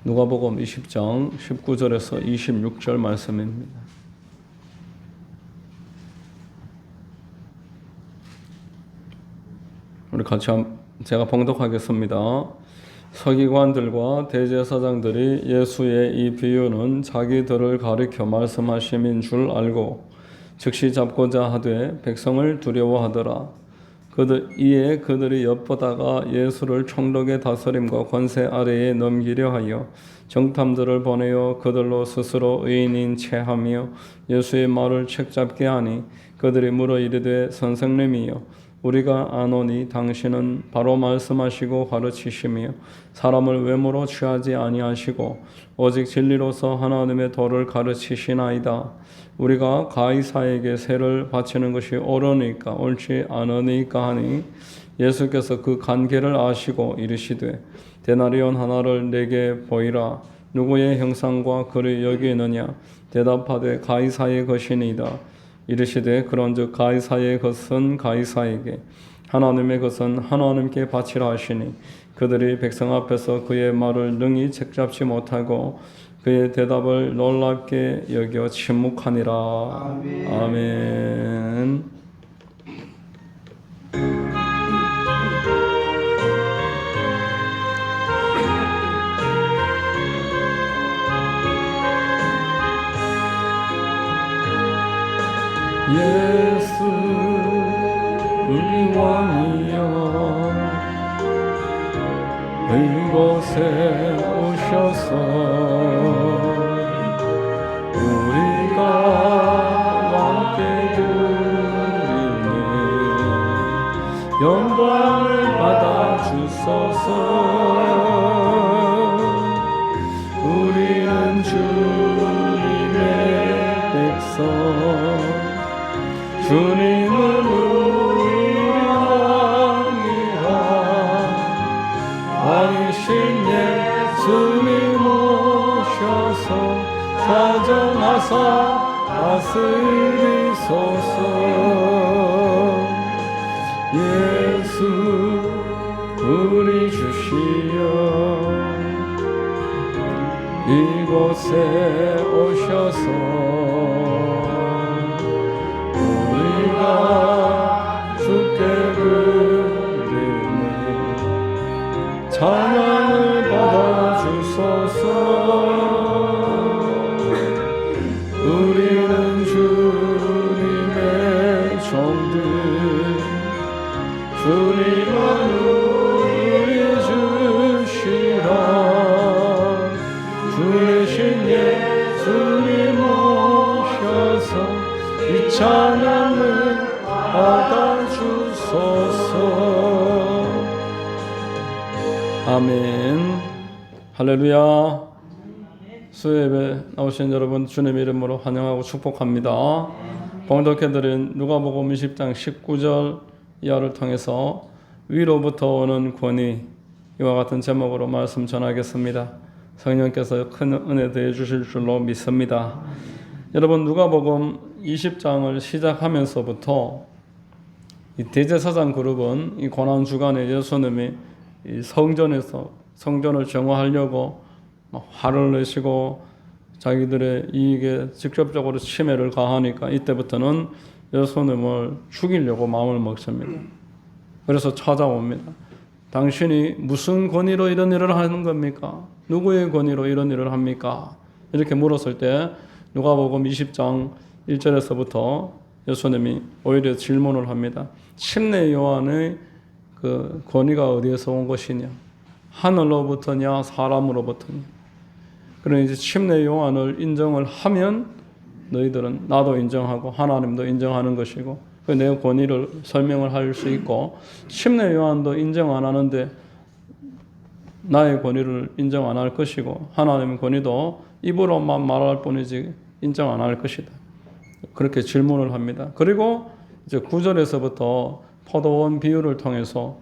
누가복음 20장 19절에서 26절 말씀입니다. 우리 같이 제가 봉독하겠습니다. 서기관들과 대제사장들이 예수의 이 비유는 자기들을 가리켜 말씀하심인 줄 알고 즉시 잡고자 하되 백성을 두려워하더라. 이에 그들이 엿보다가 예수를 총독의 다스림과 권세 아래에 넘기려 하여 정탐들을 보내어 그들로 스스로 의인인 체하며 예수의 말을 책잡게 하니 그들이 물어 이르되 선생님이여 우리가 아노니 당신은 바로 말씀하시고 가르치시며 사람을 외모로 취하지 아니하시고 오직 진리로서 하나님의 도를 가르치시나이다. 우리가 가이사에게 세를 바치는 것이 옳으니까 옳지 않으니까 하니 예수께서 그 관계를 아시고 이르시되 데나리온 하나를 내게 보이라. 누구의 형상과 글이 여기 있느냐? 대답하되 가이사의 것이니이다. 이르시되 그런즉 가이사의 것은 가이사에게 하나님의 것은 하나님께 바치라 하시니 그들이 백성 앞에서 그의 말을 능히 책잡지 못하고 그의 대답을 놀랍게 여겨 침묵하니라. 아멘. 예수 우리 왕이여 이곳에 오셔서 우리가 왕께 드리니 영광을 받아 주소서. 우리는 주님의 백성 주님은 우리 왕이라. 왕이신 예수님 오셔서 사정하사 다스리소서. 예수 우리 주시여 이곳에 오셔서 주께 드리니 찬양을 받아 주소서. 우리는 주님의 종들 주님은 우리 주시라. 주이신 예수님 오셔서 이 찬양을 받아주소서. 아멘. 할렐루야. 수요예배 나오신 여러분 주님 이름으로 환영하고 축복합니다. 봉독해드린 누가복음 20장 19절 이하를 통해서 위로부터 오는 권위, 이와 같은 제목으로 말씀 전하겠습니다. 성령께서 큰 은혜 더해 주실 줄로 믿습니다. 여러분 누가복음 20장을 시작하면서부터 이 대제사장 그룹은 이 고난 주간에 예수님이 이 성전을 정화하려고 화를 내시고 자기들의 이익에 직접적으로 침해를 가하니까 이때부터는 예수님을 죽이려고 마음을 먹습니다. 그래서 찾아옵니다. 당신이 무슨 권위로 이런 일을 하는 겁니까? 누구의 권위로 이런 일을 합니까? 이렇게 물었을 때 누가복음 20장 1절에서부터 예수님이 오히려 질문을 합니다. 침례 요한의 그 권위가 어디에서 온 것이냐? 하늘로부터냐 사람으로부터냐? 그러니 이제 침례 요한을 인정을 하면 너희들은 나도 인정하고 하나님도 인정하는 것이고 내 권위를 설명을 할 수 있고 침례 요한도 인정 안 하는데 나의 권위를 인정 안 할 것이고 하나님의 권위도 입으로만 말할 뿐이지 인정 안 할 것이다. 그렇게 질문을 합니다. 그리고 이제 9절에서부터 포도원 비유를 통해서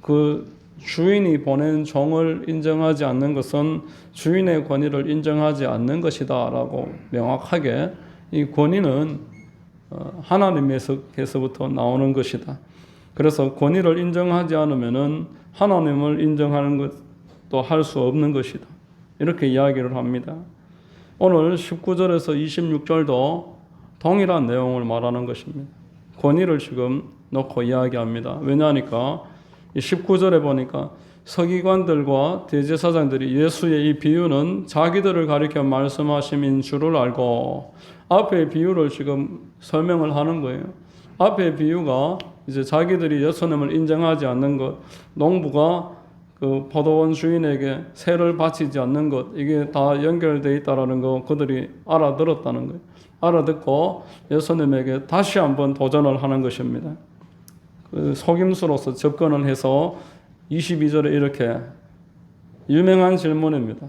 그 주인이 보낸 종을 인정하지 않는 것은 주인의 권위를 인정하지 않는 것이다 라고 명확하게 이 권위는 하나님에서부터 나오는 것이다. 그래서 권위를 인정하지 않으면은 하나님을 인정하는 것도 할 수 없는 것이다. 이렇게 이야기를 합니다. 오늘 19절에서 26절도 동일한 내용을 말하는 것입니다. 권위를 지금 놓고 이야기합니다. 왜냐하니까 19절에 보니까 서기관들과 대제사장들이 예수의 이 비유는 자기들을 가리켜 말씀하심인 줄을 알고 앞에 비유를 지금 설명을 하는 거예요. 앞에 비유가 이제 자기들이 예수님을 인정하지 않는 것, 농부가 그 포도원 주인에게 세를 바치지 않는 것, 이게 다 연결되어 있다라는 거 그들이 알아들었다는 거예요. 알아듣고 예수님에게 다시 한번 도전을 하는 것입니다. 그 속임수로서 접근을 해서 22절에 이렇게 유명한 질문입니다.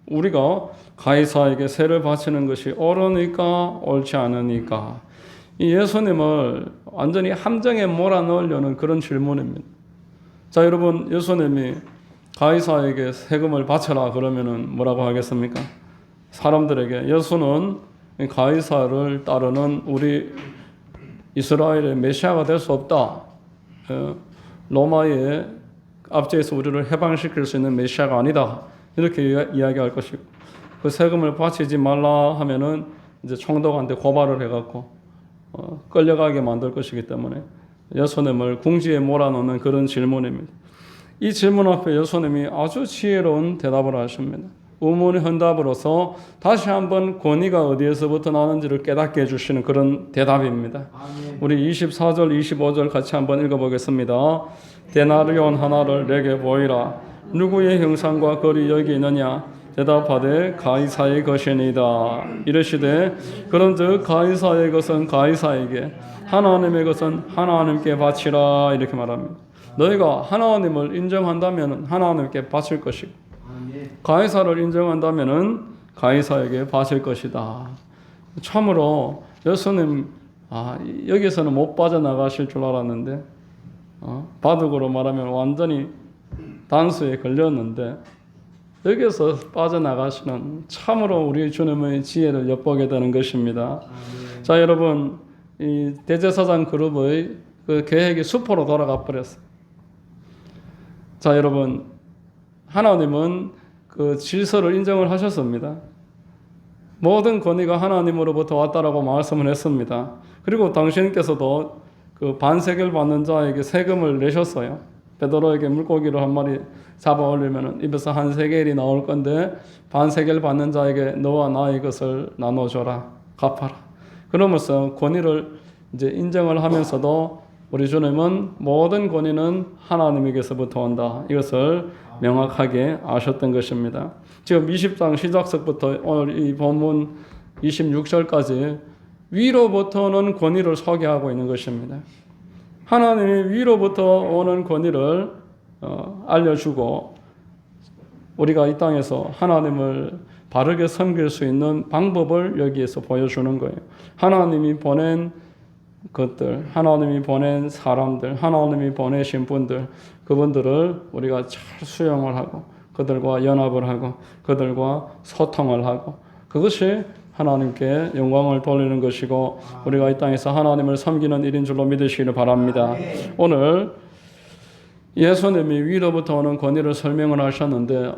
우리가 가이사에게 세를 바치는 것이 옳으니까 옳지 않으니까, 이 예수님을 완전히 함정에 몰아넣으려는 그런 질문입니다. 자, 여러분, 예수님이 가이사에게 세금을 바쳐라 그러면은 뭐라고 하겠습니까? 사람들에게 예수는 가이사를 따르는 우리 이스라엘의 메시아가 될 수 없다. 로마의 압제에서 우리를 해방시킬 수 있는 메시아가 아니다. 이렇게 이야기할 것이고, 그 세금을 바치지 말라 하면은 이제 총독한테 고발을 해갖고 끌려가게 만들 것이기 때문에 예수님을 궁지에 몰아넣는 그런 질문입니다. 이 질문 앞에 예수님이 아주 지혜로운 대답을 하십니다. 우문현답으로서 다시 한번 권위가 어디에서부터 나는지를 깨닫게 해주시는 그런 대답입니다. 아멘. 우리 24절, 25절 같이 한번 읽어보겠습니다. 데나리온 하나를 내게 보이라. 누구의 형상과 거리 여기 있느냐? 대답하되 가이사의 것이니이다. 이르시되 그런즉 가이사의 것은 가이사에게, 하나님의 것은 하나님께 바치라. 이렇게 말합니다. 너희가 하나님을 인정한다면 하나님께 바칠 것이고, 가이사를 인정한다면 가이사에게 바칠 것이다. 참으로 예수님 여기서는 못 빠져나가실 줄 알았는데 바둑으로 말하면 완전히 단수에 걸렸는데 여기서 빠져나가시는, 참으로 우리 주님의 지혜를 엿보게 되는 것입니다. 자, 여러분, 이 대제사장 그룹의 그 계획이 수포로 돌아가 버렸어요. 자, 여러분, 하나님은 그 질서를 인정을 하셨습니다. 모든 권위가 하나님으로부터 왔다라고 말씀을 했습니다. 그리고 당신께서도 그 반세겔 받는 자에게 세금을 내셨어요. 베드로에게 물고기를 한 마리 잡아 올리면 입에서 한 세겔이 나올 건데 반세겔 받는 자에게 너와 나의 것을 나눠줘라, 갚아라. 그러면서 권위를 이제 인정을 하면서도 우리 주님은 모든 권위는 하나님에게서부터 온다. 이것을 명확하게 아셨던 것입니다. 지금 20장 시작서부터 오늘 이 본문 26절까지 위로부터 오는 권위를 소개하고 있는 것입니다. 하나님이 위로부터 오는 권위를 알려주고 우리가 이 땅에서 하나님을 바르게 섬길 수 있는 방법을 여기에서 보여주는 거예요. 하나님이 보낸 것들, 하나님이 보낸 사람들, 하나님이 보내신 분들, 그분들을 우리가 잘 수용을 하고 그들과 연합을 하고 그들과 소통을 하고, 그것이 하나님께 영광을 돌리는 것이고 우리가 이 땅에서 하나님을 섬기는 일인 줄로 믿으시기를 바랍니다. 오늘 예수님이 위로부터 오는 권위를 설명을 하셨는데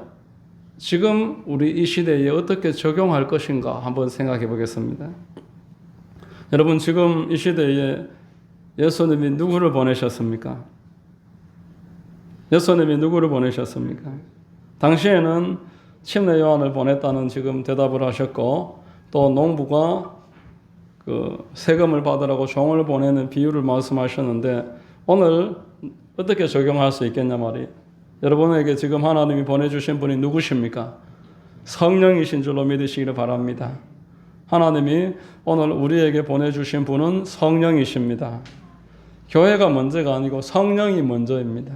지금 우리 이 시대에 어떻게 적용할 것인가 한번 생각해 보겠습니다. 여러분, 지금 이 시대에 예수님이 누구를 보내셨습니까? 예수님이 누구를 보내셨습니까? 당시에는 침례 요한을 보냈다는 지금 대답을 하셨고, 또 농부가 그 세금을 받으라고 종을 보내는 비유를 말씀하셨는데 오늘 어떻게 적용할 수 있겠냐 말이에요. 여러분에게 지금 하나님이 보내주신 분이 누구십니까? 성령이신 줄로 믿으시기를 바랍니다. 하나님이 오늘 우리에게 보내주신 분은 성령이십니다. 교회가 먼저가 아니고 성령이 먼저입니다.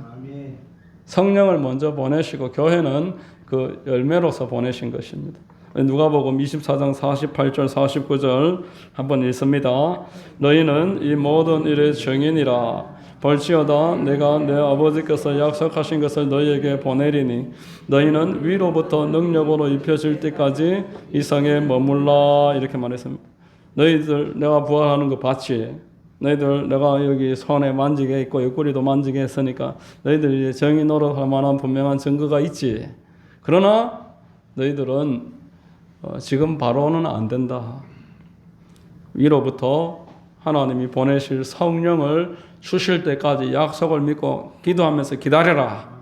성령을 먼저 보내시고 교회는 그 열매로서 보내신 것입니다. 누가복음 24장 48절 49절 한번 읽습니다. 너희는 이 모든 일의 증인이라. 볼지어다 내가 내 아버지께서 약속하신 것을 너희에게 보내리니 너희는 위로부터 능력으로 입혀질 때까지 이 성에 머물라. 이렇게 말했습니다. 너희들 내가 부활하는 거 봤지? 너희들 내가 여기 손에 만지게 있고 옆구리도 만지게 했으니까 너희들이 정의 노릇할 만한 분명한 증거가 있지. 그러나 너희들은 지금 바로는 안 된다. 위로부터 하나님이 보내실 성령을 주실 때까지 약속을 믿고 기도하면서 기다려라.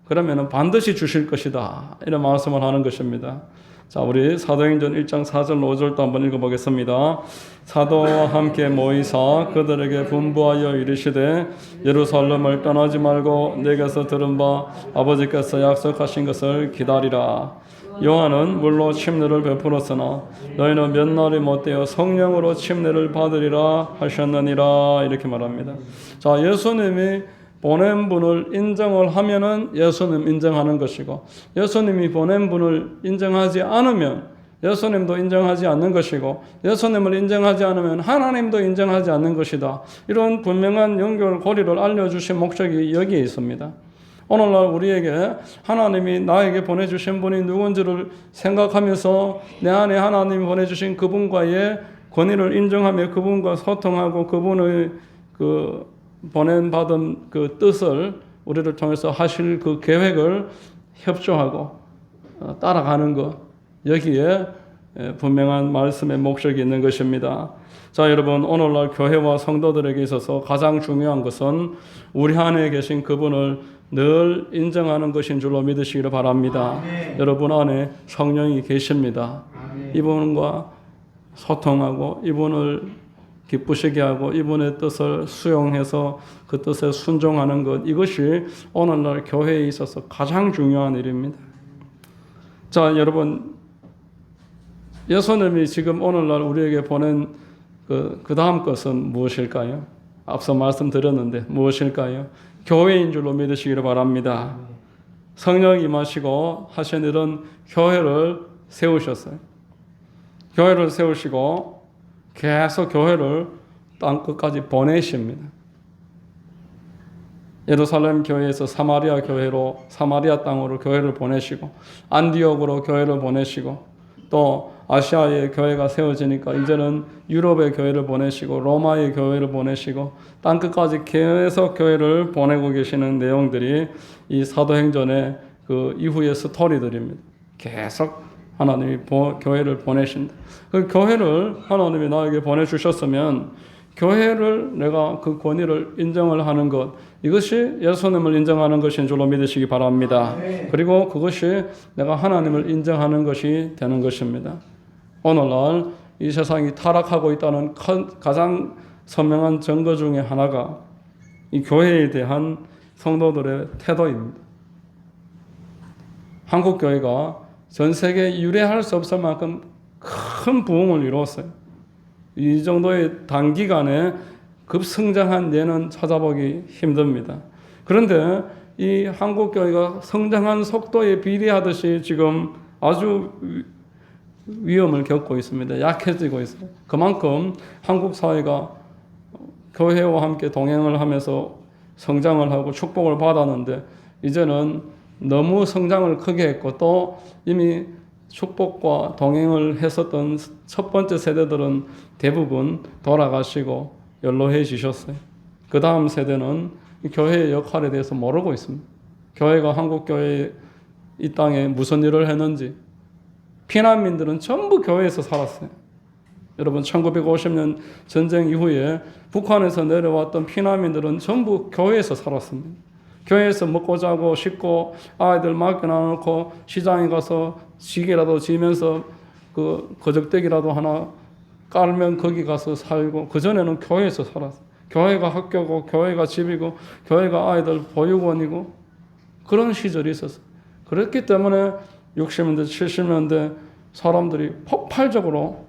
그러면 반드시 주실 것이다. 이런 말씀을 하는 것입니다. 자, 우리 사도행전 1장 4절 5절도 한번 읽어보겠습니다. 사도와 함께 모이사 그들에게 분부하여 이르시되 예루살렘을 떠나지 말고 내게서 들은 바 아버지께서 약속하신 것을 기다리라. 요한은 물로 침례를 베풀었으나 너희는 몇 날이 못되어 성령으로 침례를 받으리라 하셨느니라. 이렇게 말합니다. 자, 예수님이 보낸 분을 인정을 하면은 예수님 인정하는 것이고, 예수님이 보낸 분을 인정하지 않으면 예수님도 인정하지 않는 것이고, 예수님을 인정하지 않으면 하나님도 인정하지 않는 것이다. 이런 분명한 연결고리를 알려주신 목적이 여기에 있습니다. 오늘날 우리에게 하나님이 나에게 보내주신 분이 누군지를 생각하면서 내 안에 하나님이 보내주신 그분과의 권위를 인정하며 그분과 소통하고 그분의 보낸받은 그 뜻을 우리를 통해서 하실 그 계획을 협조하고 따라가는 것, 여기에 분명한 말씀의 목적이 있는 것입니다. 자, 여러분, 오늘날 교회와 성도들에게 있어서 가장 중요한 것은 우리 안에 계신 그분을 늘 인정하는 것인 줄로 믿으시기를 바랍니다. 아멘. 여러분 안에 성령이 계십니다. 아멘. 이분과 소통하고 이분을 기쁘시게 하고 이분의 뜻을 수용해서 그 뜻에 순종하는 것, 이것이 오늘날 교회에 있어서 가장 중요한 일입니다. 자, 여러분, 예수님이 지금 오늘날 우리에게 보낸 그 다음 것은 무엇일까요? 앞서 말씀드렸는데 무엇일까요? 교회인 줄로 믿으시기를 바랍니다. 성령 임하시고 하신 일은 교회를 세우셨어요. 교회를 세우시고 계속 교회를 땅끝까지 보내십니다. 예루살렘 교회에서 사마리아 교회로, 사마리아 땅으로 교회를 보내시고, 안디옥으로 교회를 보내시고, 또 아시아의 교회가 세워지니까 이제는 유럽의 교회를 보내시고, 로마의 교회를 보내시고, 땅끝까지 계속 교회를 보내고 계시는 내용들이 이 사도행전의 그 이후의 스토리들입니다. 계속 하나님이 교회를 보내신다. 그 교회를 하나님이 나에게 보내주셨으면 교회를 내가 그 권위를 인정을 하는 것, 이것이 예수님을 인정하는 것인 줄로 믿으시기 바랍니다. 그리고 그것이 내가 하나님을 인정하는 것이 되는 것입니다. 오늘날 이 세상이 타락하고 있다는 가장 선명한 증거 중에 하나가 이 교회에 대한 성도들의 태도입니다. 한국 교회가 전 세계에 유례할 수 없을 만큼 큰 부흥을 이루었어요. 이 정도의 단기간에 급성장한 예는 찾아보기 힘듭니다. 그런데 이 한국 교회가 성장한 속도에 비례하듯이 지금 아주 위험을 겪고 있습니다. 약해지고 있어요. 그만큼 한국 사회가 교회와 함께 동행을 하면서 성장을 하고 축복을 받았는데 이제는 너무 성장을 크게 했고 또 이미 축복과 동행을 했었던 첫 번째 세대들은 대부분 돌아가시고 연로해지셨어요. 그 다음 세대는 교회의 역할에 대해서 모르고 있습니다. 교회가 한국 교회 이 땅에 무슨 일을 했는지, 피난민들은 전부 교회에서 살았어요. 여러분, 1950년 전쟁 이후에 북한에서 내려왔던 피난민들은 전부 교회에서 살았습니다. 교회에서 먹고 자고 씻고 아이들 맡겨놓고 시장에 가서 시계라도 지면서 그 거적대기라도 하나 깔면 거기 가서 살고, 그전에는 교회에서 살았어요. 교회가 학교고 교회가 집이고 교회가 아이들 보육원이고 그런 시절이 있었어요. 그렇기 때문에 60년대 70년대 사람들이 폭발적으로,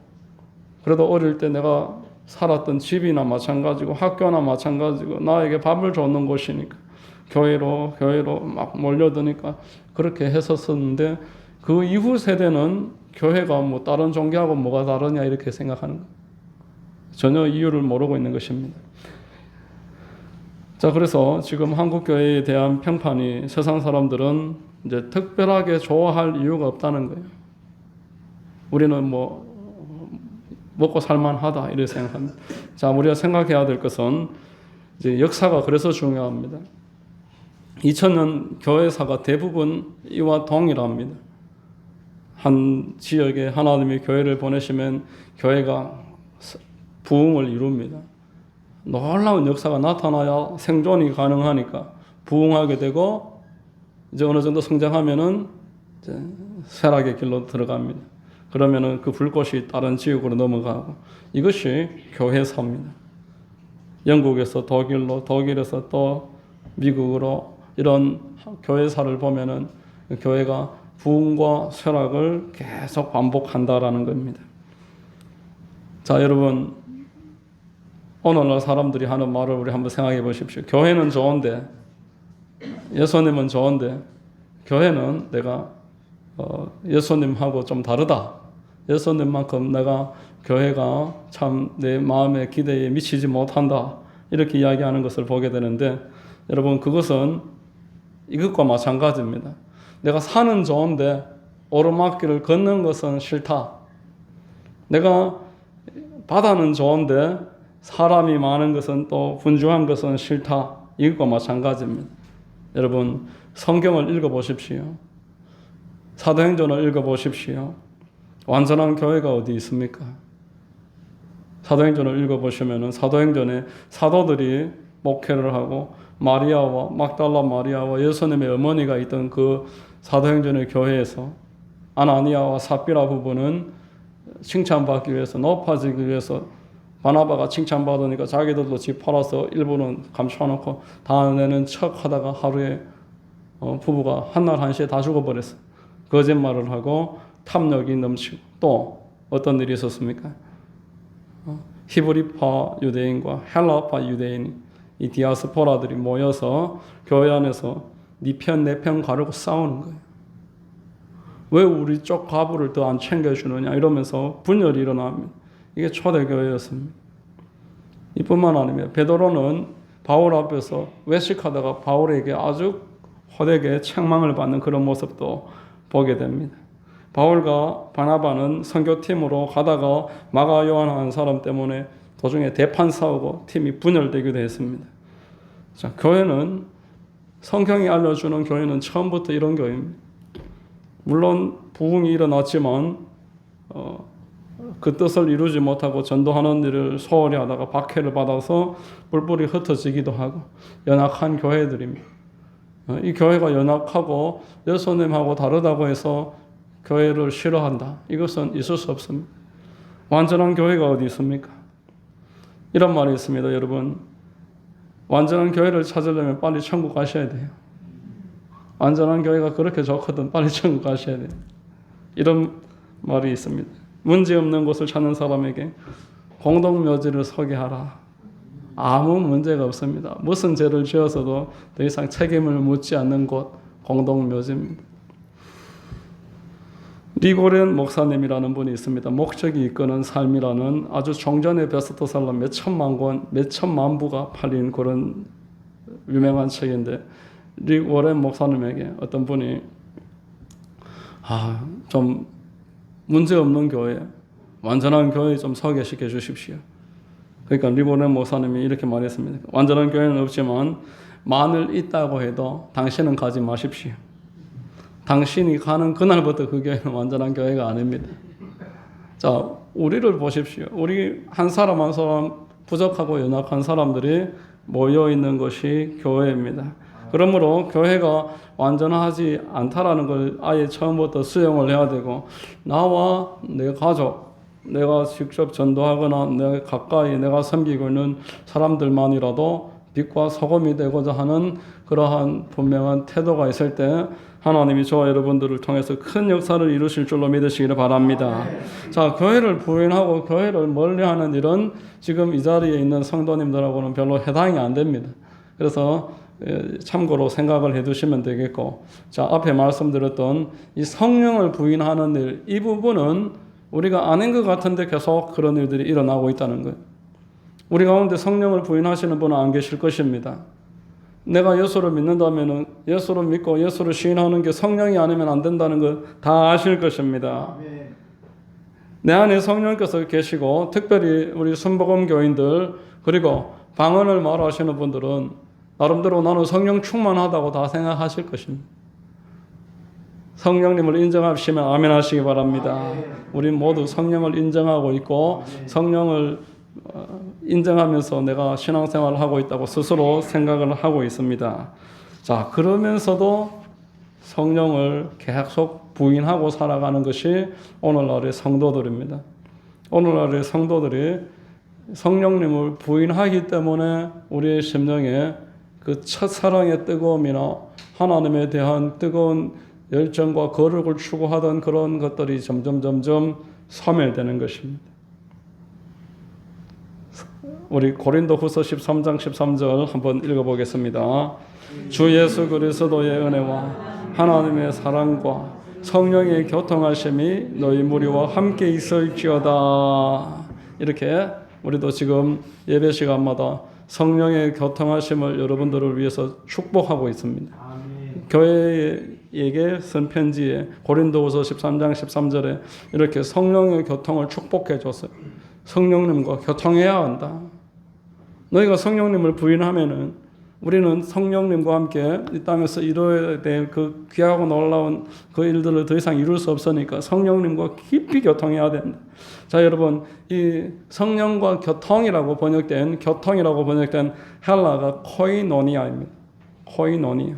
그래도 어릴 때 내가 살았던 집이나 마찬가지고 학교나 마찬가지고 나에게 밥을 줬는 곳이니까 교회로 막 몰려드니까 그렇게 했었었는데, 그 이후 세대는 교회가 뭐 다른 종교하고 뭐가 다르냐 이렇게 생각하는 거예요. 전혀 이유를 모르고 있는 것입니다. 자, 그래서 지금 한국 교회에 대한 평판이 세상 사람들은 이제 특별하게 좋아할 이유가 없다는 거예요. 우리는 뭐 먹고 살만하다 이렇게 생각합니다. 자, 우리가 생각해야 될 것은 이제 역사가 그래서 중요합니다. 2000년 교회사가 대부분 이와 동일합니다. 한 지역에 하나님이 교회를 보내시면 교회가 부흥을 이룹니다. 놀라운 역사가 나타나야 생존이 가능하니까 부흥하게 되고 이제 어느 정도 성장하면은 이제 쇠락의 길로 들어갑니다. 그러면은 그 불꽃이 다른 지역으로 넘어가고 이것이 교회사입니다. 영국에서 독일로, 독일에서 또 미국으로 이런 교회사를 보면은 교회가 부흥과 쇠락을 계속 반복한다라는 겁니다. 자, 여러분, 오늘날 사람들이 하는 말을 우리 한번 생각해 보십시오. 교회는 좋은데, 예수님은 좋은데, 교회는 내가 예수님하고 좀 다르다. 예수님만큼 내가 교회가 참 내 마음의 기대에 미치지 못한다. 이렇게 이야기하는 것을 보게 되는데, 여러분, 그것은 이것과 마찬가지입니다. 내가 산은 좋은데 오르막길을 걷는 것은 싫다. 내가 바다는 좋은데 사람이 많은 것은 또 분주한 것은 싫다. 이것과 마찬가지입니다. 여러분, 성경을 읽어보십시오. 사도행전을 읽어보십시오. 완전한 교회가 어디 있습니까? 사도행전을 읽어보시면 사도행전에 사도들이 목회를 하고 마리아와 막달라 마리아와 예수님의 어머니가 있던 그 사도행전의 교회에서 아나니아와 삽비라 부부는 칭찬받기 위해서, 높아지기 위해서 바나바가 칭찬받으니까 자기들도 집 팔아서 일부는 감춰놓고 다음에는 척 하다가 하루에 부부가 한날 한시에 다 죽어버렸어. 거짓말을 하고 탐욕이 넘치고 또 어떤 일이 있었습니까? 히브리파 유대인과 헬라파 유대인이 이 디아스포라들이 모여서 교회 안에서 네 편 내 편 가르고 싸우는 거예요. 왜 우리 쪽 가부를 더 안 챙겨주느냐 이러면서 분열이 일어납니다. 이게 초대교회였습니다. 이뿐만 아니라 베드로는 바울 앞에서 외식하다가 바울에게 아주 호되게 책망을 받는 그런 모습도 보게 됩니다. 바울과 바나바는 선교팀으로 가다가 마가 요한 한 사람 때문에 도중에 대판 싸우고 팀이 분열되기도 했습니다. 자, 교회는 성경이 알려주는 교회는 처음부터 이런 교회입니다. 물론 부흥이 일어났지만 그 뜻을 이루지 못하고 전도하는 일을 소홀히 하다가 박해를 받아서 뿔뿔이 흩어지기도 하고 연약한 교회들입니다. 이 교회가 연약하고 예수님하고 다르다고 해서 교회를 싫어한다. 이것은 있을 수 없습니다. 완전한 교회가 어디 있습니까? 이런 말이 있습니다. 여러분, 완전한 교회를 찾으려면 빨리 천국 가셔야 돼요. 완전한 교회가 그렇게 좋거든 빨리 천국 가셔야 돼요. 이런 말이 있습니다. 문제없는 곳을 찾는 사람에게 공동묘지를 소개하라. 아무 문제가 없습니다. 무슨 죄를 지어서도 더 이상 책임을 묻지 않는 곳 공동묘지입니다. 리고렌 목사님이라는 분이 있습니다. 목적이 이끄는 삶이라는 아주 종전의 베스트셀러 몇 천만 권, 몇 천만 부가 팔린 그런 유명한 책인데 리고렌 목사님에게 어떤 분이 좀 문제없는 교회, 완전한 교회 좀 소개시켜 주십시오. 그러니까 리고렌 목사님이 이렇게 말했습니다. 완전한 교회는 없지만 만일 있다고 해도 당신은 가지 마십시오. 당신이 가는 그날부터 그 교회는 완전한 교회가 아닙니다. 자, 우리를 보십시오. 우리 한 사람 한 사람 부족하고 연약한 사람들이 모여 있는 것이 교회입니다. 그러므로 교회가 완전하지 않다라는 걸 아예 처음부터 수용을 해야 되고 나와 내 가족, 내가 직접 전도하거나 내가 가까이 내가 섬기고 있는 사람들만이라도 빛과 소금이 되고자 하는 그러한 분명한 태도가 있을 때 하나님이 저와 여러분들을 통해서 큰 역사를 이루실 줄로 믿으시기를 바랍니다. 자, 교회를 부인하고 교회를 멀리하는 일은 지금 이 자리에 있는 성도님들하고는 별로 해당이 안 됩니다. 그래서 참고로 생각을 해두시면 되겠고, 자, 앞에 말씀드렸던 이 성령을 부인하는 일, 이 부분은 우리가 아닌 것 같은데 계속 그런 일들이 일어나고 있다는 거예요. 우리 가운데 성령을 부인하시는 분은 안 계실 것입니다. 내가 예수를 믿는다면 예수를 믿고 예수를 시인하는 게 성령이 아니면 안 된다는 거 다 아실 것입니다. 내 안에 성령께서 계시고 특별히 우리 순복음 교인들 그리고 방언을 말하시는 분들은 나름대로 나는 성령 충만하다고 다 생각하실 것입니다. 성령님을 인정하시면 아멘 하시기 바랍니다. 우리 모두 성령을 인정하고 있고 성령을 인정하면서 내가 신앙생활을 하고 있다고 스스로 생각을 하고 있습니다. 자, 그러면서도 성령을 계속 부인하고 살아가는 것이 오늘날의 성도들입니다. 오늘날의 성도들이 성령님을 부인하기 때문에 우리의 심령에 그 첫사랑의 뜨거움이나 하나님에 대한 뜨거운 열정과 거룩을 추구하던 그런 것들이 점점 소멸되는 것입니다. 우리 고린도후서 13장 13절 한번 읽어보겠습니다. 주 예수 그리스도의 은혜와 하나님의 사랑과 성령의 교통하심이 너희 무리와 함께 있을지어다. 이렇게 우리도 지금 예배 시간마다 성령의 교통하심을 여러분들을 위해서 축복하고 있습니다. 교회에게 쓴 편지에 고린도후서 13장 13절에 이렇게 성령의 교통을 축복해 줬어요. 성령님과 교통해야 한다. 너희가 성령님을 부인하면은 우리는 성령님과 함께 이 땅에서 이루어야 될 그 귀하고 놀라운 그 일들을 더 이상 이룰 수 없으니까 성령님과 깊이 교통해야 된다. 자, 여러분, 이 성령과 교통이라고 번역된 헬라가 코이노니아입니다. 코이노니아.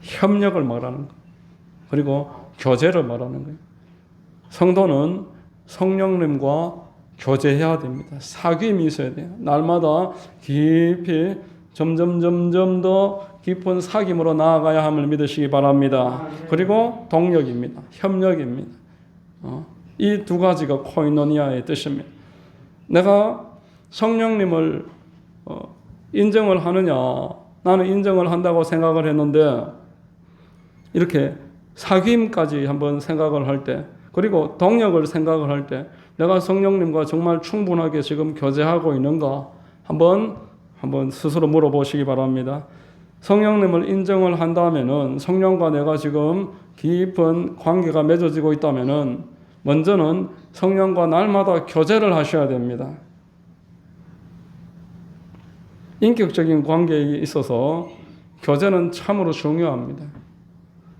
협력을 말하는 거. 그리고 교제를 말하는 거예요. 성도는 성령님과 교제해야 됩니다. 사귐이 있어야 돼요. 날마다 깊이 점점 더 깊은 사귐으로 나아가야 함을 믿으시기 바랍니다. 그리고 동력입니다. 협력입니다. 이 두 가지가 코이노니아의 뜻입니다. 내가 성령님을 인정을 하느냐, 나는 인정을 한다고 생각을 했는데 이렇게 사귐까지 한번 생각을 할 때, 그리고 동력을 생각을 할 때 내가 성령님과 정말 충분하게 지금 교제하고 있는가 한번 스스로 물어보시기 바랍니다. 성령님을 인정을 한다면은, 성령과 내가 지금 깊은 관계가 맺어지고 있다면은 먼저는 성령과 날마다 교제를 하셔야 됩니다. 인격적인 관계에 있어서 교제는 참으로 중요합니다.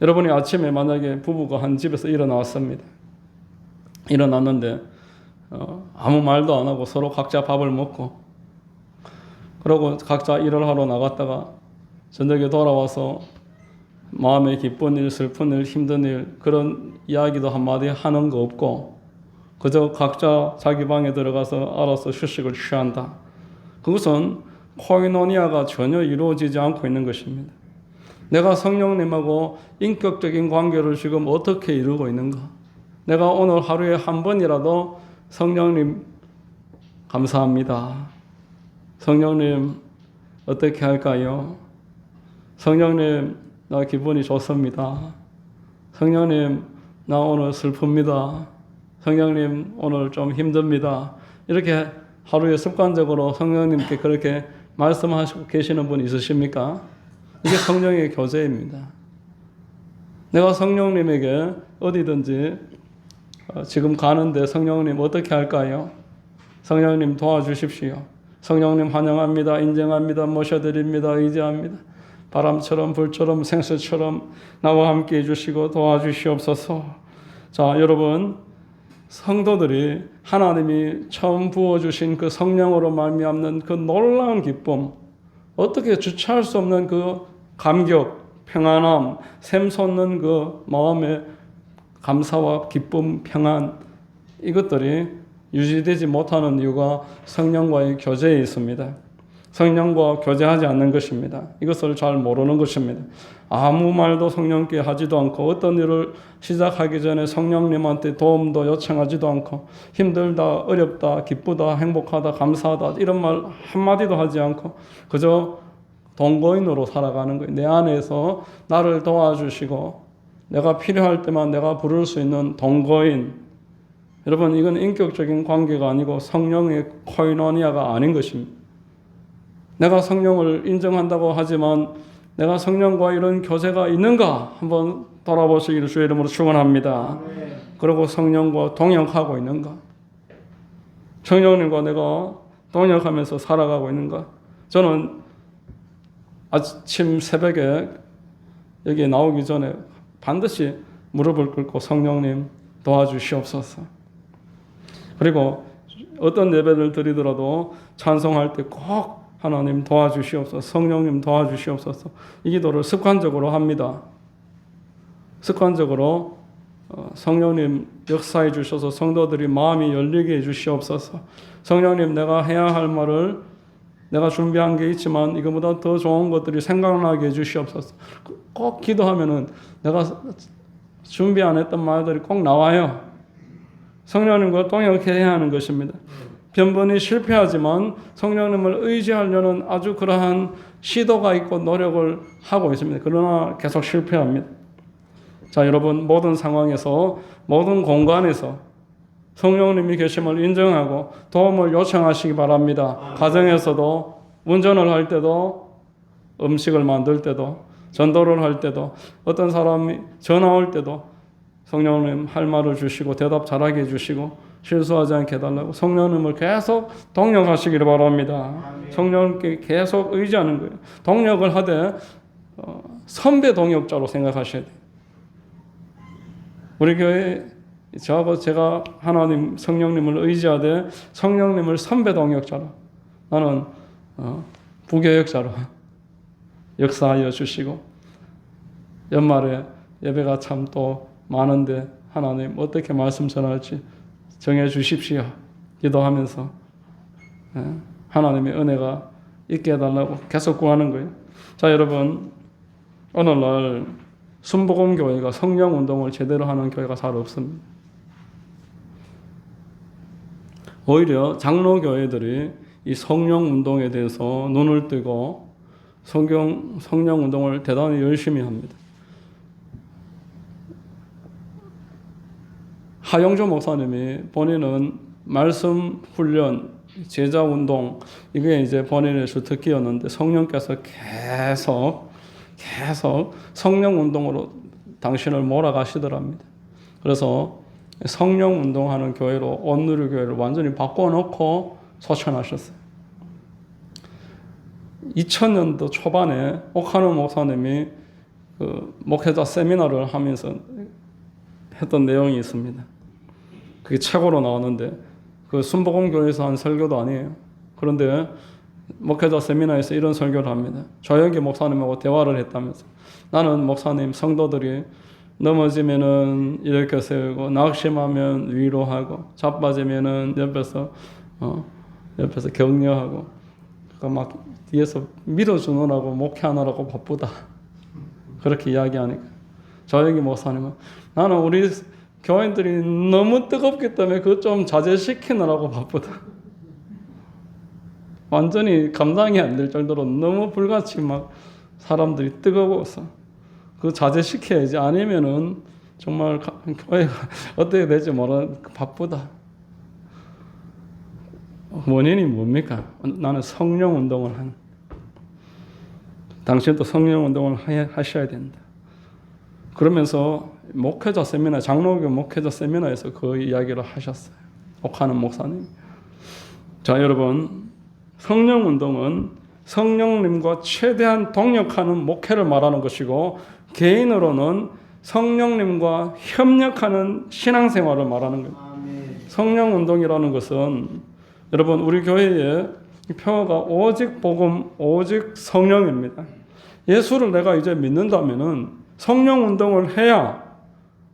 여러분이 아침에 만약에 부부가 한 집에서 일어났습니다. 일어났는데 아무 말도 안 하고 서로 각자 밥을 먹고 그러고 각자 일을 하러 나갔다가 저녁에 돌아와서 마음에 기쁜 일, 슬픈 일, 힘든 일 그런 이야기도 한마디 하는 거 없고 그저 각자 자기 방에 들어가서 알아서 휴식을 취한다. 그것은 코이노니아가 전혀 이루어지지 않고 있는 것입니다. 내가 성령님하고 인격적인 관계를 지금 어떻게 이루고 있는가? 내가 오늘 하루에 한 번이라도 성령님 감사합니다. 성령님 어떻게 할까요? 성령님 나 기분이 좋습니다. 성령님 나 오늘 슬픕니다. 성령님 오늘 좀 힘듭니다. 이렇게 하루에 습관적으로 성령님께 그렇게 말씀하시고 계시는 분 있으십니까? 이게 성령의 교제입니다. 내가 성령님에게 어디든지 지금 가는데 성령님 어떻게 할까요? 성령님 도와주십시오. 성령님 환영합니다. 인정합니다. 모셔드립니다. 의지합니다. 바람처럼 불처럼 생수처럼 나와 함께 해주시고 도와주시옵소서. 자, 여러분, 성도들이 하나님이 처음 부어주신 그 성령으로 말미암는 그 놀라운 기쁨, 어떻게 주체할 수 없는 그 감격, 평안함, 샘솟는 그 마음의 감사와 기쁨, 평안, 이것들이 유지되지 못하는 이유가 성령과의 교제에 있습니다. 성령과 교제하지 않는 것입니다. 이것을 잘 모르는 것입니다. 아무 말도 성령께 하지도 않고 어떤 일을 시작하기 전에 성령님한테 도움도 요청하지도 않고 힘들다, 어렵다, 기쁘다, 행복하다, 감사하다 이런 말 한마디도 하지 않고 그저 동거인으로 살아가는 거예요. 내 안에서 나를 도와주시고 내가 필요할 때만 내가 부를 수 있는 동거인. 여러분, 이건 인격적인 관계가 아니고 성령의 코이노니아가 아닌 것입니다. 내가 성령을 인정한다고 하지만 내가 성령과 이런 교제가 있는가 한번 돌아보시기를 주의 이름으로 축원합니다. 그리고 성령과 동역하고 있는가? 성령님과 내가 동역하면서 살아가고 있는가? 저는 아침 새벽에 여기 나오기 전에 반드시 무릎을 꿇고 성령님 도와주시옵소서. 그리고 어떤 예배를 드리더라도 찬송할 때 꼭 하나님 도와주시옵소서, 성령님 도와주시옵소서, 이 기도를 습관적으로 합니다. 습관적으로 성령님 역사해 주셔서 성도들이 마음이 열리게 해 주시옵소서. 성령님, 내가 해야 할 말을 내가 준비한 게 있지만 이거보다 더 좋은 것들이 생각나게 해 주시옵소서. 꼭 기도하면은 내가 준비 안 했던 말들이 꼭 나와요. 성령님과 동역해야 하는 것입니다. 변번이 실패하지만 성령님을 의지하려는 아주 그러한 시도가 있고 노력을 하고 있습니다. 그러나 계속 실패합니다. 자, 여러분, 모든 상황에서, 모든 공간에서 성령님이 계심을 인정하고 도움을 요청하시기 바랍니다. 가정에서도, 운전을 할 때도, 음식을 만들 때도, 전도를 할 때도, 어떤 사람이 전화 올 때도 성령님 할 말을 주시고 대답 잘하게 해주시고 실수하지 않게 해달라고 성령님을 계속 동력하시기를 바랍니다. 성령님께 계속 의지하는 거예요. 동력을 하되 선배 동역자로 생각하셔야 돼요. 우리 교회 저하고 제가 하나님 성령님을 의지하되 성령님을 선배 동역자로, 나는 부교역자로 역사하여 주시고, 연말에 예배가 참 또 많은데 하나님 어떻게 말씀 전할지 정해 주십시오. 기도하면서 하나님의 은혜가 있게 해달라고 계속 구하는 거예요. 자, 여러분, 오늘날 순복음교회가 성령운동을 제대로 하는 교회가 잘 없습니다. 오히려 장로교회들이 이 성령운동에 대해서 눈을 뜨고 성령운동을 대단히 열심히 합니다. 하영조 목사님이 본인은 말씀 훈련, 제자 운동, 이게 이제 본인의 주특기였는데 성령께서 계속 성령 운동으로 당신을 몰아가시더랍니다. 그래서 성령 운동하는 교회로 온누리교회를 완전히 바꿔놓고 소천하셨어요. 2000년도 초반에 옥하는 목사님이 그 목회자 세미나를 하면서 했던 내용이 있습니다. 그게 책으로 나왔는데 그 순복음교회에서 한 설교도 아니에요. 그런데 목회자 세미나에서 이런 설교를 합니다. 조영기 목사님하고 대화를 했다면서, 나는 목사님, 성도들이 넘어지면은 이렇게 세우고, 낙심하면 위로하고, 자빠지면은 옆에서 격려하고, 막 뒤에서 밀어주느라고 목회하느라고 바쁘다. 그렇게 이야기하니까 조영기 목사님은, 나는 우리 교인들이 너무 뜨겁기 때문에 그것 좀 자제시키느라고 바쁘다. 완전히 감당이 안 될 정도로 너무 불같이 막 사람들이 뜨거워서 그거 자제시켜야지. 아니면은 정말 교회가 어떻게 될지 몰라 바쁘다. 원인이 뭡니까? 나는 성령 운동을 한. 당신도 성령 운동을 하셔야 된다. 그러면서 목회자 세미나, 장로교 목회자 세미나에서 그 이야기를 하셨어요. 옥하는 목사님. 자, 여러분, 성령 운동은 성령님과 최대한 동역하는 목회를 말하는 것이고, 개인으로는 성령님과 협력하는 신앙생활을 말하는 겁니다. 성령 운동이라는 것은, 여러분, 우리 교회의 표어가 오직 복음, 오직 성령입니다. 예수를 내가 이제 믿는다면은 성령 운동을 해야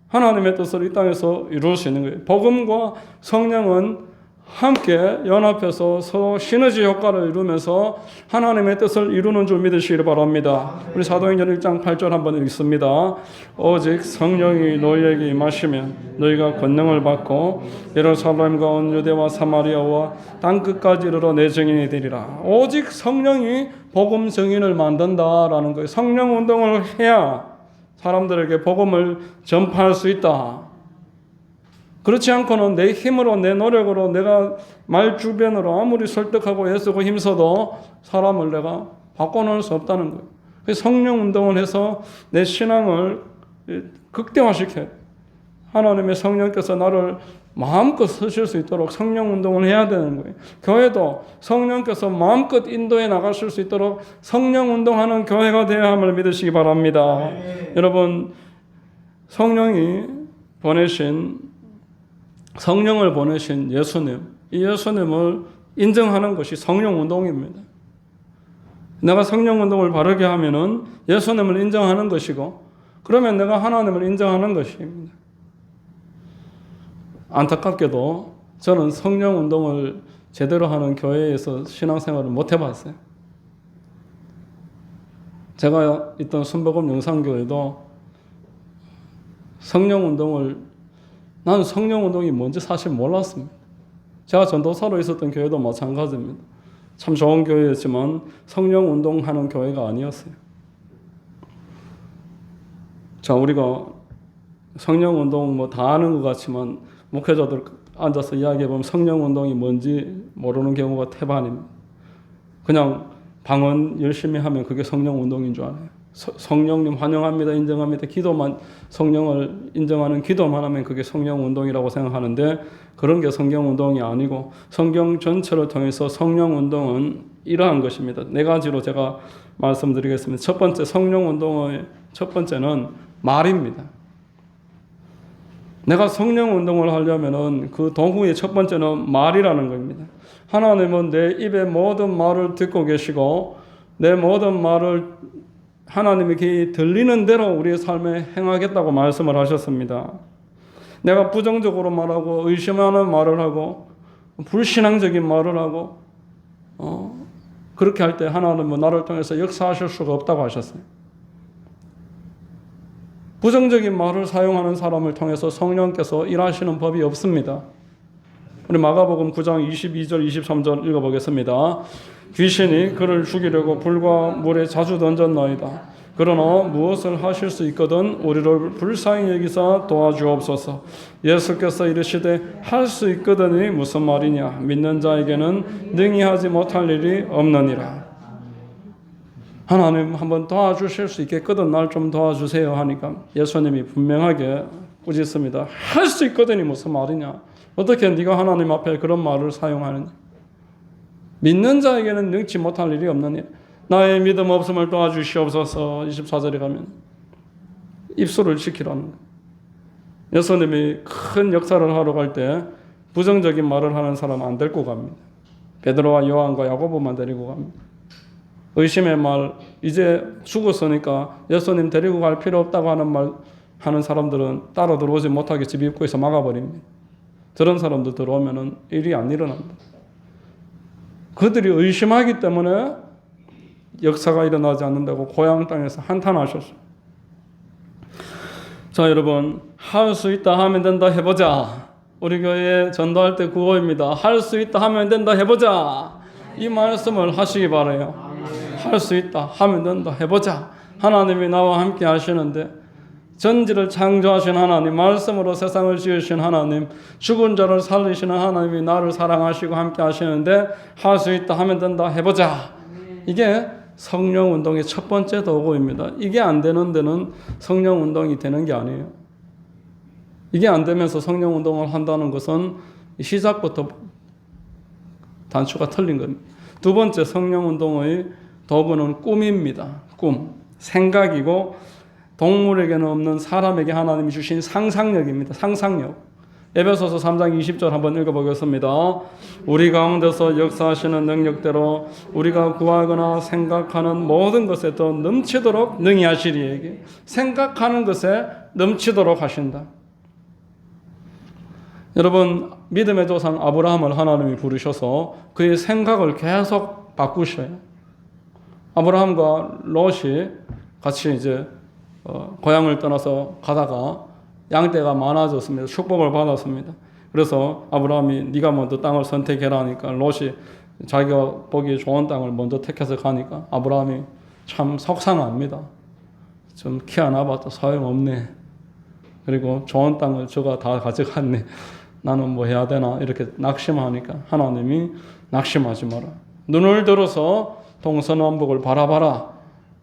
하나님의 뜻을 이 땅에서 이룰 수 있는 거예요. 복음과 성령은 함께 연합해서 서로 시너지 효과를 이루면서 하나님의 뜻을 이루는 줄 믿으시기 바랍니다. 우리 사도행전 1장 8절 한번 읽습니다. 오직 성령이 너희에게 임하시면 너희가 권능을 받고 예루살렘과 온 유대와 사마리아와 땅끝까지 이르러 내 증인이 되리라. 오직 성령이 복음 증인을 만든다라는 거예요. 성령 운동을 해야 사람들에게 복음을 전파할 수 있다. 그렇지 않고는 내 힘으로, 내 노력으로, 내가 말 주변으로 아무리 설득하고 애쓰고 힘써도 사람을 내가 바꿔놓을 수 없다는 거예요. 성령 운동을 해서 내 신앙을 극대화시켜요. 하나님의 성령께서 나를 마음껏 쓰실 수 있도록 성령 운동을 해야 되는 거예요. 교회도 성령께서 마음껏 인도해 나가실 수 있도록 성령 운동하는 교회가 되어야 함을 믿으시기 바랍니다. 여러분, 성령을 보내신 예수님, 이 예수님을 인정하는 것이 성령 운동입니다. 내가 성령 운동을 바르게 하면은 예수님을 인정하는 것이고, 그러면 내가 하나님을 인정하는 것입니다. 안타깝게도 저는 성령 운동을 제대로 하는 교회에서 신앙생활을 못 해봤어요. 제가 있던 순복음 영상교회도 나는 성령 운동이 뭔지 사실 몰랐습니다. 제가 전도사로 있었던 교회도 마찬가지입니다. 참 좋은 교회였지만 성령 운동하는 교회가 아니었어요. 자, 우리가 성령 운동 뭐 다 아는 것 같지만 목회자들 앉아서 이야기해보면 성령 운동이 뭔지 모르는 경우가 태반입니다. 그냥 방언 열심히 하면 그게 성령 운동인 줄 알아요. 성령님 환영합니다, 인정합니다. 기도만, 성령을 인정하는 기도만 하면 그게 성령 운동이라고 생각하는데, 그런 게 성경 운동이 아니고 성경 전체를 통해서 성령 운동은 이러한 것입니다. 네 가지로 제가 말씀드리겠습니다. 첫 번째, 성령 운동의 첫 번째는 말입니다. 내가 성령 운동을 하려면은 그 도구의 첫 번째는 말이라는 겁니다. 하나님은 내 입의 모든 말을 듣고 계시고, 내 모든 말을 하나님의 귀에 들리는 대로 우리의 삶에 행하겠다고 말씀을 하셨습니다. 내가 부정적으로 말하고 의심하는 말을 하고 불신앙적인 말을 하고 그렇게 할 때 하나님은 나를 통해서 역사하실 수가 없다고 하셨어요. 부정적인 말을 사용하는 사람을 통해서 성령께서 일하시는 법이 없습니다. 우리 마가복음 9장 22절 23절 읽어보겠습니다. 귀신이 그를 죽이려고 불과 물에 자주 던졌나이다. 그러나 무엇을 하실 수 있거든 우리를 불쌍히 여기사 도와주옵소서. 예수께서 이르시되 할 수 있거든이 무슨 말이냐. 믿는 자에게는 능히 하지 못할 일이 없느니라. 하나님 한번 도와주실 수 있겠거든 날 좀 도와주세요 하니까 예수님이 분명하게 꾸짖습니다. 할 수 있거든이 무슨 말이냐. 어떻게 네가 하나님 앞에 그런 말을 사용하느냐. 믿는 자에게는 능치 못할 일이 없느니 나의 믿음 없음을 도와주시옵소서. 24절에 가면 입술을 지키라는 거예요. 예수님이 큰 역사를 하러 갈 때 부정적인 말을 하는 사람 안 데리고 갑니다. 베드로와 요한과 야고보만 데리고 갑니다. 의심의 말, 이제 죽었으니까 예수님 데리고 갈 필요 없다고 하는 말 하는 사람들은 따라 들어오지 못하게 집 입구에서 막아버립니다. 저런 사람들 들어오면 일이 안 일어납니다. 그들이 의심하기 때문에 역사가 일어나지 않는다고 고향 땅에서 한탄하셨어요. 자, 여러분, 할 수 있다 하면 된다 해보자. 우리 교회 전도할 때 구호입니다. 할 수 있다 하면 된다 해보자. 이 말씀을 하시기 바라요. 할 수 있다 하면 된다 해보자. 하나님이 나와 함께 하시는데, 전지를 창조하신 하나님, 말씀으로 세상을 지으신 하나님, 죽은 자를 살리시는 하나님이 나를 사랑하시고 함께 하시는데 할 수 있다 하면 된다 해보자. 이게 성령 운동의 첫 번째 도구입니다. 이게 안 되는 데는 성령 운동이 되는 게 아니에요. 이게 안 되면서 성령 운동을 한다는 것은 시작부터 단추가 틀린 겁니다. 두 번째 성령 운동의 도구는 꿈입니다. 꿈, 생각이고 동물에게는 없는 사람에게 하나님이 주신 상상력입니다. 상상력. 에베소서 3장 20절 한번 읽어보겠습니다. 우리 가운데서 역사하시는 능력대로 우리가 구하거나 생각하는 모든 것에 더 넘치도록 능히 하시리에게. 생각하는 것에 넘치도록 하신다. 여러분, 믿음의 조상 아브라함을 하나님이 부르셔서 그의 생각을 계속 바꾸셔요. 아브라함과 롯이 같이 이제 고향을 떠나서 가다가 양떼가 많아졌습니다. 축복을 받았습니다. 그래서 아브라함이 네가 먼저 땅을 선택해라 하니까 롯이 자기가 보기에 좋은 땅을 먼저 택해서 가니까 아브라함이 참 속상합니다. 좀 키 하나 봐도 소용없네. 그리고 좋은 땅을 저가 다 가져갔네. 나는 뭐 해야 되나 이렇게 낙심하니까 하나님이 낙심하지 마라. 눈을 들어서 동서남북을 바라봐라.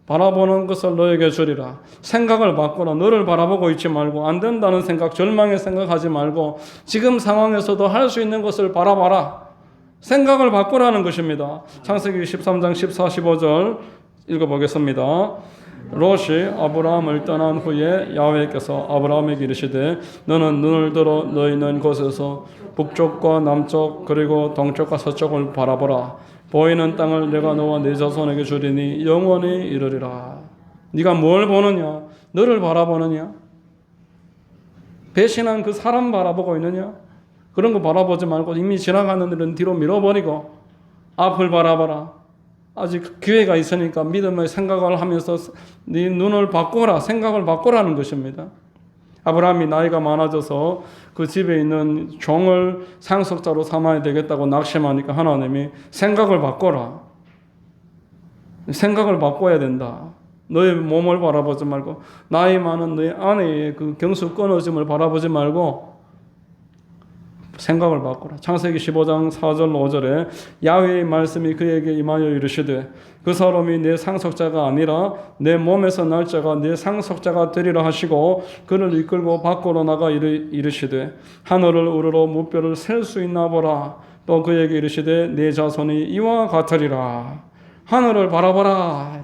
바라보는 것을 너에게 주리라. 생각을 바꾸라. 너를 바라보고 있지 말고 안 된다는 생각, 절망의 생각하지 말고 지금 상황에서도 할 수 있는 것을 바라봐라. 생각을 바꾸라는 것입니다. 창세기 13장 14, 15절 읽어보겠습니다. 롯이 아브라함을 떠난 후에 야훼께서 아브라함에게 이르시되 너는 눈을 들어 너희 있는 곳에서 북쪽과 남쪽 그리고 동쪽과 서쪽을 바라보라. 보이는 땅을 내가 너와 네 자손에게 주리니 영원히 이르리라. 네가 뭘 보느냐? 너를 바라보느냐? 배신한 그 사람 바라보고 있느냐? 그런 거 바라보지 말고 이미 지나가는 일은 뒤로 밀어버리고 앞을 바라봐라. 아직 기회가 있으니까 믿음의 생각을 하면서 네 눈을 바꾸라, 생각을 바꾸라는 것입니다. 아브라함이 나이가 많아져서 그 집에 있는 종을 상속자로 삼아야 되겠다고 낙심하니까 하나님이 생각을 바꿔라. 생각을 바꿔야 된다. 너의 몸을 바라보지 말고 나이 많은 너의 아내의 그 경수 끊어짐을 바라보지 말고 생각을 바꾸라. 창세기 15장 4절 5절에 야훼의 말씀이 그에게 임하여 이르시되 그 사람이 내 상속자가 아니라 내 몸에서 날 자가 내 상속자가 되리라 하시고 그를 이끌고 밖으로 나가 이르시되 하늘을 우러러 무뼈를 셀 수 있나 보라. 또 그에게 이르시되 내 자손이 이와 같으리라. 하늘을 바라봐라.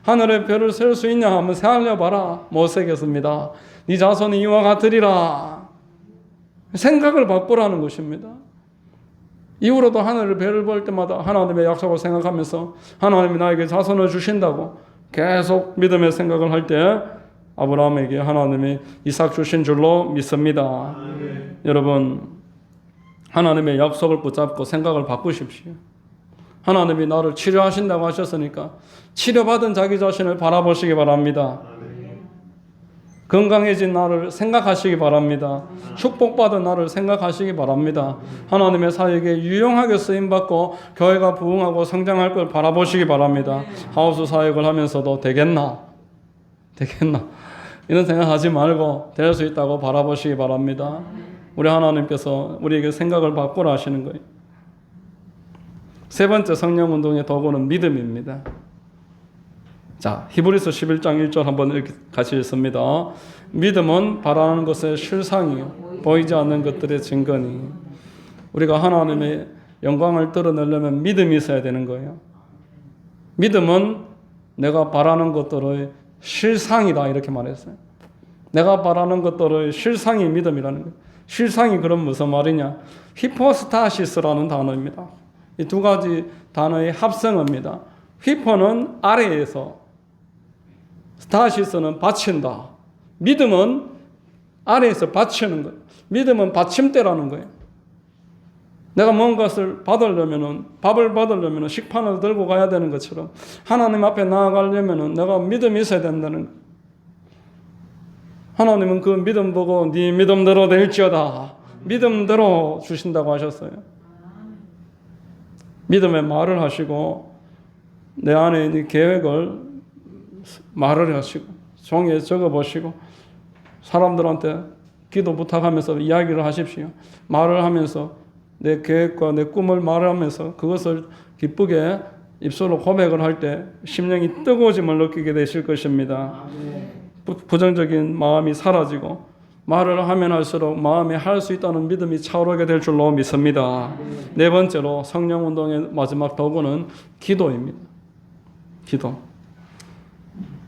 하늘의 별을 셀 수 있냐 하면 세알려봐라. 못 세겠습니다. 네 자손이 이와 같으리라. 생각을 바꾸라는 것입니다. 이후로도 하늘의 별을 볼 때마다 하나님의 약속을 생각하면서 하나님이 나에게 자손을 주신다고 계속 믿음의 생각을 할 때 아브라함에게 하나님이 이삭 주신 줄로 믿습니다. 여러분, 하나님의 약속을 붙잡고 생각을 바꾸십시오. 하나님이 나를 치료하신다고 하셨으니까 치료받은 자기 자신을 바라보시기 바랍니다. 건강해진 나를 생각하시기 바랍니다. 축복받은 나를 생각하시기 바랍니다. 하나님의 사역에 유용하게 쓰임받고 교회가 부흥하고 성장할 걸 바라보시기 바랍니다. 하우스 사역을 하면서도 되겠나? 이런 생각하지 말고 될 수 있다고 바라보시기 바랍니다. 우리 하나님께서 우리에게 생각을 바꾸라 하시는 거예요. 세 번째 성령운동의 도구는 믿음입니다. 자, 히브리서 11장 1절 한번 같이 읽습니다. 믿음은 바라는 것의 실상이요 보이지 않는 것들의 증거니. 우리가 하나님의 영광을 드러내려면 믿음이 있어야 되는 거예요. 믿음은 내가 바라는 것들의 실상이다 이렇게 말했어요. 내가 바라는 것들의 실상이 믿음이라는 거예요. 실상이 그럼 무슨 말이냐? 히포스타시스라는 단어입니다. 이 두 가지 단어의 합성어입니다. 히포는 아래에서, 스타시스는 받친다. 믿음은 아래에서 받치는 거예요. 믿음은 받침대라는 거예요. 내가 뭔가를 받으려면은, 밥을 받으려면은 식판을 들고 가야 되는 것처럼 하나님 앞에 나아가려면은 내가 믿음이 있어야 된다는 거예요. 하나님은 그 믿음 보고 네 믿음대로 될지어다. 믿음대로 주신다고 하셨어요. 믿음의 말을 하시고 내 안에 있는 계획을 말을 하시고 종이에 적어보시고 사람들한테 기도 부탁하면서 이야기를 하십시오. 말을 하면서 내 계획과 내 꿈을 말하면서 그것을 기쁘게 입술로 고백을 할 때 심령이 뜨거워짐을 느끼게 되실 것입니다. 부정적인 마음이 사라지고 말을 하면 할수록 마음이 할 수 있다는 믿음이 차오르게 될 줄로 믿습니다. 네 번째로 성령운동의 마지막 도구는 기도입니다. 기도.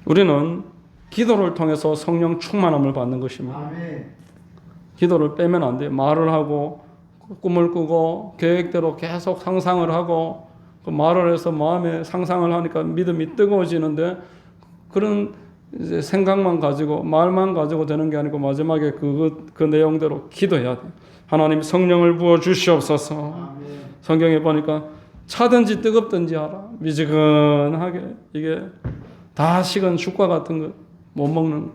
우리는 기도를 통해서 성령 충만함을 받는 것입니다. 기도를 빼면 안 돼요. 말을 하고 꿈을 꾸고 계획대로 계속 상상을 하고 그 말을 해서 마음에 상상을 하니까 믿음이 뜨거워지는데 그런 이제 생각만 가지고 말만 가지고 되는 게 아니고 마지막에 그 내용대로 기도해야 돼요. 하나님 성령을 부어 주시옵소서. 성경에 보니까 차든지 뜨겁든지 하라. 미지근하게 이게 다 식은 죽과 같은 것 못 먹는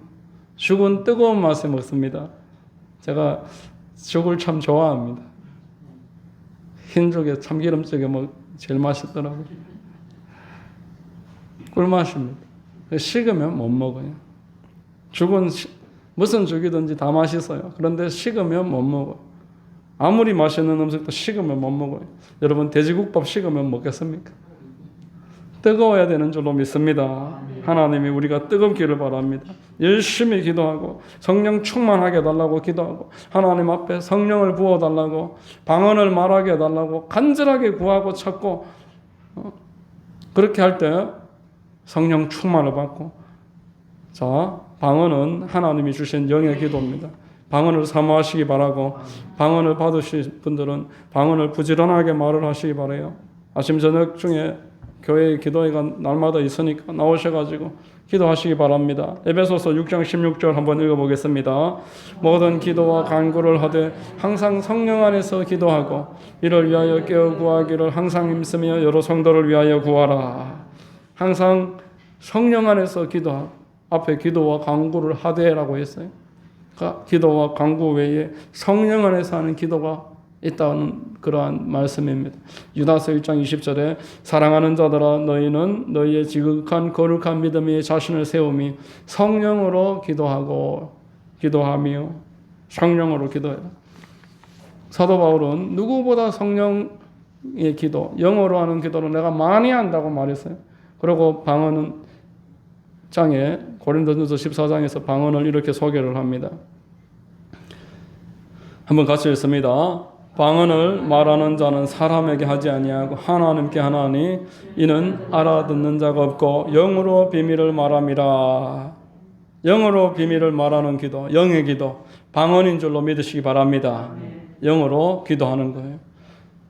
죽은 뜨거운 맛에 먹습니다. 제가 죽을 참 좋아합니다. 흰죽에 참기름쪽에 제일 맛있더라고요. 꿀맛입니다. 식으면 못 먹어요. 죽은 무슨 죽이든지 다 맛있어요. 그런데 식으면 못 먹어요. 아무리 맛있는 음식도 식으면 못 먹어요. 여러분 돼지국밥 식으면 먹겠습니까? 뜨거워야 되는 줄로 믿습니다. 하나님이 우리가 뜨겁기를 바랍니다. 열심히 기도하고 성령 충만하게 해달라고 기도하고 하나님 앞에 성령을 부어달라고 방언을 말하게 해달라고 간절하게 구하고 찾고 그렇게 할 때 성령 충만을 받고 자, 방언은 하나님이 주신 영의 기도입니다. 방언을 사모하시기 바라고, 방언을 받으실 분들은 방언을 부지런하게 말을 하시기 바라요. 아침 저녁 중에 교회의 기도회가 날마다 있으니까 나오셔가지고 기도하시기 바랍니다. 에베소서 6장 16절 한번 읽어보겠습니다. 모든 기도와 간구를 하되 항상 성령 안에서 기도하고 이를 위하여 깨어 구하기를 항상 힘쓰며 여러 성도를 위하여 구하라. 항상 성령 안에서 기도하고, 앞에 기도와 간구를 하되라고 했어요. 그러니까 기도와 간구 외에 성령 안에서 하는 기도가 있다는 그러한 말씀입니다. 유다서 1장 20절에 사랑하는 자들아 너희는 너희의 지극한 거룩한 믿음에 자신을 세우미 성령으로 기도하며 성령으로 기도해라. 사도 바울은 누구보다 성령의 기도, 영어로 하는 기도를 내가 많이 한다고 말했어요. 그리고 방언은 장에 고린도전서 14장에서 방언을 이렇게 소개를 합니다. 한번 같이 읽습니다. 방언을 말하는 자는 사람에게 하지 아니하고 하나님께 하나니 이는 알아듣는 자가 없고 영으로 비밀을 말함이라. 영으로 비밀을 말하는 기도, 영의 기도, 방언인 줄로 믿으시기 바랍니다. 영으로 기도하는 거예요.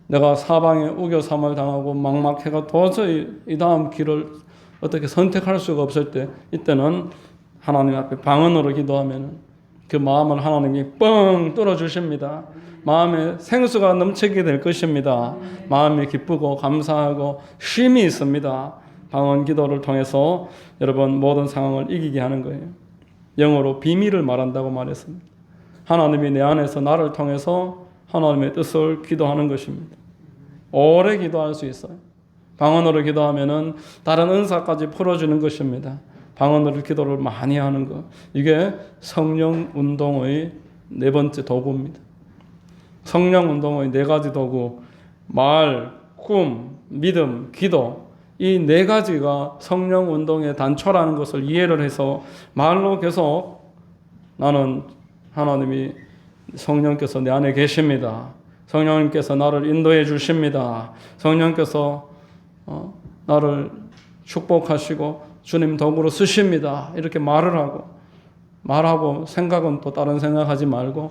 내가 사방에 우겨삼을 당하고 막막해가 도저히 이 다음 길을 어떻게 선택할 수가 없을 때, 이때는 하나님 앞에 방언으로 기도하면 그 마음을 하나님이 뻥 뚫어주십니다. 마음에 생수가 넘치게 될 것입니다. 마음이 기쁘고 감사하고 쉼이 있습니다. 방언 기도를 통해서 여러분 모든 상황을 이기게 하는 거예요. 영어로 비밀을 말한다고 말했습니다. 하나님이 내 안에서 나를 통해서 하나님의 뜻을 기도하는 것입니다. 오래 기도할 수 있어요. 방언으로 기도하면은 다른 은사까지 풀어주는 것입니다. 방언으로 기도를 많이 하는 것, 이게 성령 운동의 네 번째 도구입니다. 성령 운동의 네 가지 도구, 말, 꿈, 믿음, 기도, 이 네 가지가 성령 운동의 단초라는 것을 이해를 해서 말로 계속 나는 하나님이 성령께서 내 안에 계십니다. 성령님께서 나를 인도해 주십니다. 성령께서 나를 축복하시고 주님 덕으로 쓰십니다. 이렇게 말하고 생각은 또 다른 생각하지 말고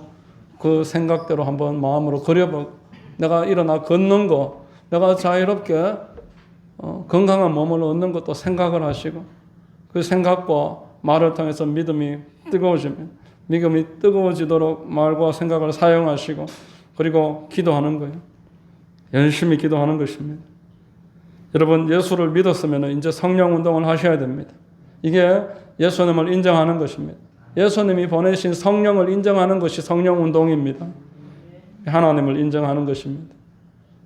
그 생각대로 한번 마음으로 그려보고, 내가 일어나 걷는 거, 내가 자유롭게 건강한 몸을 얻는 것도 생각을 하시고, 그 생각과 말을 통해서 믿음이 뜨거워지도록 말과 생각을 사용하시고, 그리고 기도하는 거예요. 열심히 기도하는 것입니다. 여러분, 예수를 믿었으면 이제 성령 운동을 하셔야 됩니다. 이게 예수님을 인정하는 것입니다. 예수님이 보내신 성령을 인정하는 것이 성령 운동입니다. 하나님을 인정하는 것입니다.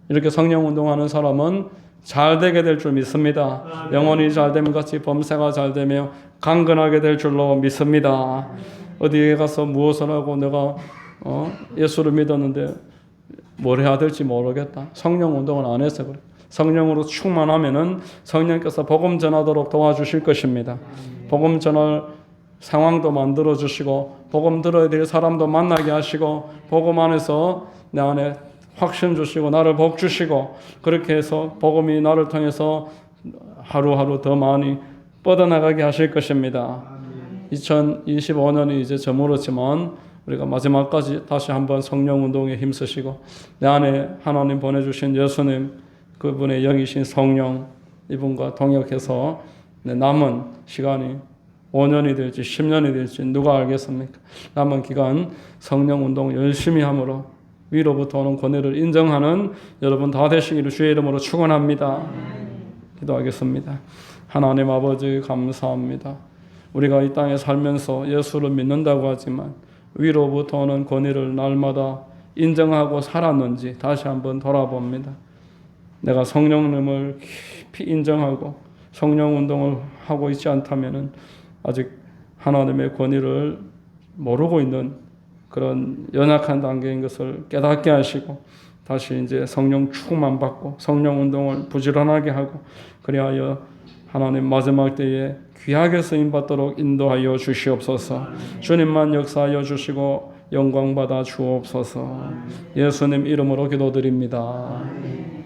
이렇게 성령 운동하는 사람은 잘 되게 될 줄 믿습니다. 영혼이 잘 되면 같이 범사가 잘 되며 강건하게 될 줄로 믿습니다. 어디에 가서 무엇을 하고 내가 예수를 믿었는데 뭘 해야 될지 모르겠다. 성령 운동을 안 해서 그래. 성령으로 충만하면은 성령께서 복음 전하도록 도와주실 것입니다. 복음 전할 상황도 만들어 주시고, 복음 들어야 될 사람도 만나게 하시고, 복음 안에서 내 안에 확신 주시고 나를 복 주시고, 그렇게 해서 복음이 나를 통해서 하루하루 더 많이 뻗어나가게 하실 것입니다. 2025년이 이제 저물었지만 우리가 마지막까지 다시 한번 성령 운동에 힘쓰시고, 내 안에 하나님 보내주신 예수님, 그분의 영이신 성령, 이분과 동역해서 남은 시간이 5년이 될지 10년이 될지 누가 알겠습니까? 남은 기간 성령 운동 열심히 함으로 위로부터 오는 권위를 인정하는 여러분 다 되시기를 주의 이름으로 축원합니다. 기도하겠습니다. 하나님 아버지 감사합니다. 우리가 이 땅에 살면서 예수를 믿는다고 하지만 위로부터 오는 권위를 날마다 인정하고 살았는지 다시 한번 돌아봅니다. 내가 성령님을 깊이 인정하고 성령 운동을 하고 있지 않다면 아직 하나님의 권위를 모르고 있는 그런 연약한 단계인 것을 깨닫게 하시고, 다시 이제 성령 충만 받고 성령 운동을 부지런하게 하고, 그리하여 하나님 마지막 때에 귀하게 쓰임 받도록 인도하여 주시옵소서. 주님만 역사하여 주시고 영광 받아 주옵소서. 예수님 이름으로 기도드립니다.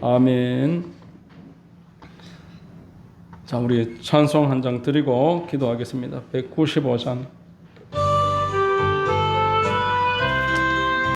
아멘. 자, 우리 찬송 한 장 드리고 기도하겠습니다. 195장.